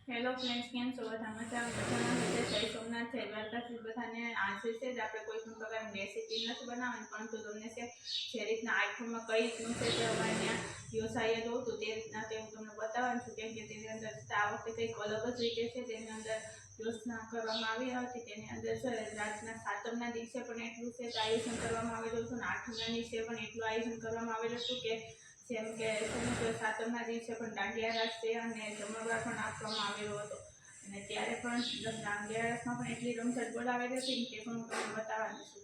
Hello friends, કેમ છો? બધા મજામાં? જય સોમનાથ, જય દ્વારકાધીશ. બધાને આજે છે જ આપણે કોઈ પણ પ્રકારની રેસીપી નથી બનાવવાની, પરંતુ તમને છે જે રીતના આઈફોનમાં કઈ રીતનું છે તે અમારે ત્યાં વ્યવસાય દઉં તો તે રીતના તે હું તમને બતાવવાનું છું. કેમ કે તેની અંદર આ વખતે કંઈક અલગ જ રીતે છે. તેની અંદર યોજના કરવામાં આવી હતી. તેની અંદર છે રાતના સાતમના દિવસે પણ એટલું છે આયોજન કરવામાં આવેલું હતું, અને આઠમના દિવસે પણ એટલું આયોજન કરવામાં આવેલું હતું કે જેમ કે સાતમના દિવસે પણ દાંડિયા રાસ છે અને જમણવાર પણ આપવામાં આવેલો હતો. અને ત્યારે પણ દાંડિયા રાસમાં પણ એટલી રમઝટ બોલાવેલી હતી કે પણ હું તમને બતાવવાની છું.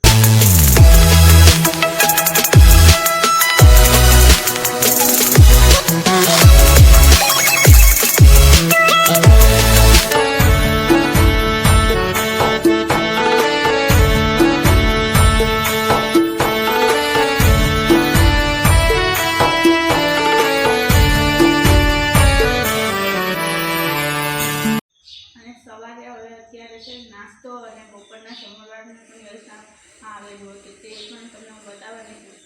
સવારે હવે અત્યારે છે નાસ્તો અને બપોરના જમણવારની પણ યોજના આવેલું હતું, તે પણ તમને હું બતાવવાની છું.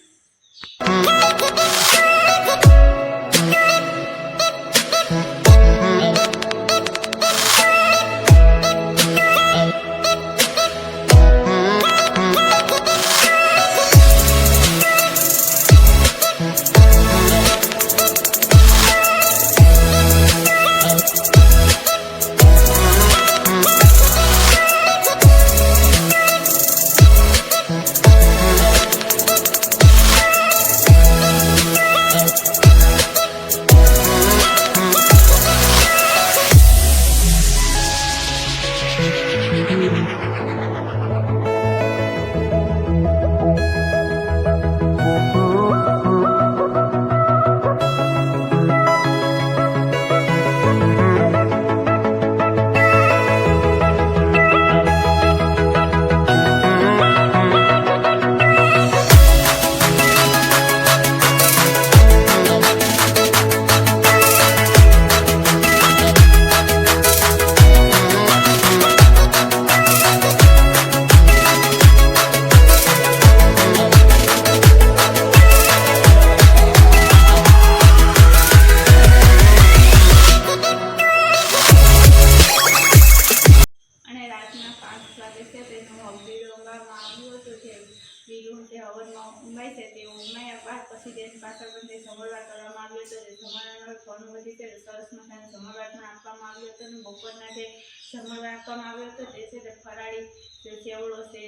હવનમાં ઉમાય છે તે ઉમાયા બાદ પછી તેની પાછળ પણ તે જમણવાર કરવામાં આવ્યો હતો. તે જમણવારનો ઘણું બધી છે સરસ મજાનો જમણવાર પણ આપવામાં આવ્યો હતો. અને બપોરના જે જમણવાર આપવામાં આવ્યો હતો તે છે તે ફરાળી જે ચેવડો છે,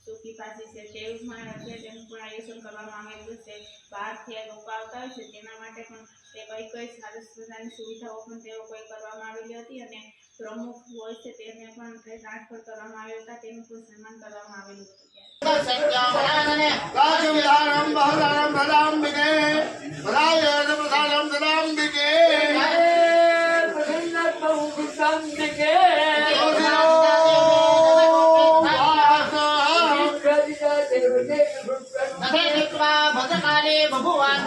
સૂકી ભાજી છે, તેમાં છે તેનું પણ આયોજન કરવામાં આવેલું છે. બહારથી લોકો આવતા હોય છે તેના માટે પણ તે કઈ સરસ મજાની સુવિધાઓ પણ તેઓ કોઈ કરવામાં આવેલી હતી. અને પ્રમુખ હોય છે તેને પણ ટ્રાન્સફર કરવામાં આવ્યા હતા, તેનું પણ સન્માન કરવામાં આવેલું હતું. ભદ્રકાલે ભગવાન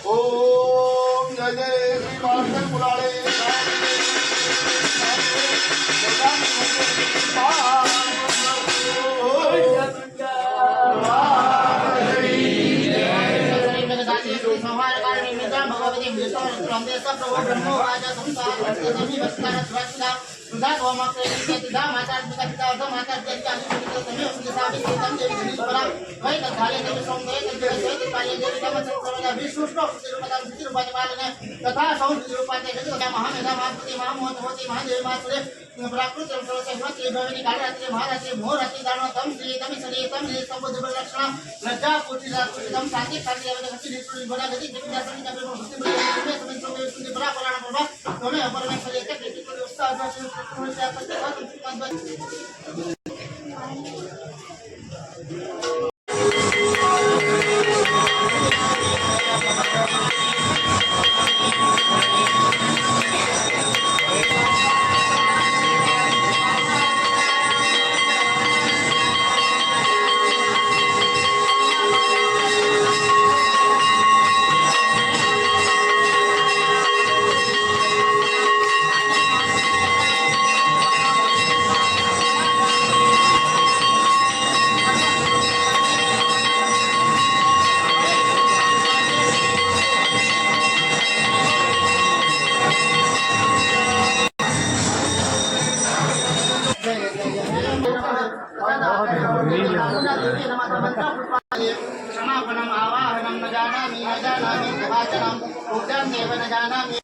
ओम जय जय श्री महादेव पुराणे Bhagwati Sunda, Wama Kaya Tidak, Mata Kita Mata Kita Kami Sabi Kita Jadi Barang Baik dan kalian dari Sonde dan juga saya di Pali dari kita masih sama Nabi Susno di rumah dalam sini rumah Palanya tata Saud di rumah itu kita Maha Meda Maha Putih Maha Mohon Hoti Maha Dewi Maha Sule Prakut yang selesai buat di bawah ini kali hati Maharati Mohorati Dharma Tam Sri Tam Sri Tam Sri Sambut Berlaksana Raja Putri Ratu Tam Sakit Kali yang kasih di seluruh ibadah jadi kita sering sampai mesti berdiri sampai berapa lama berapa kami apa yang saya kata itu Ustaz Rasul siapa Sama penamawa, penam najana, mi najana, mi kebacanam, udang dewa najana, mi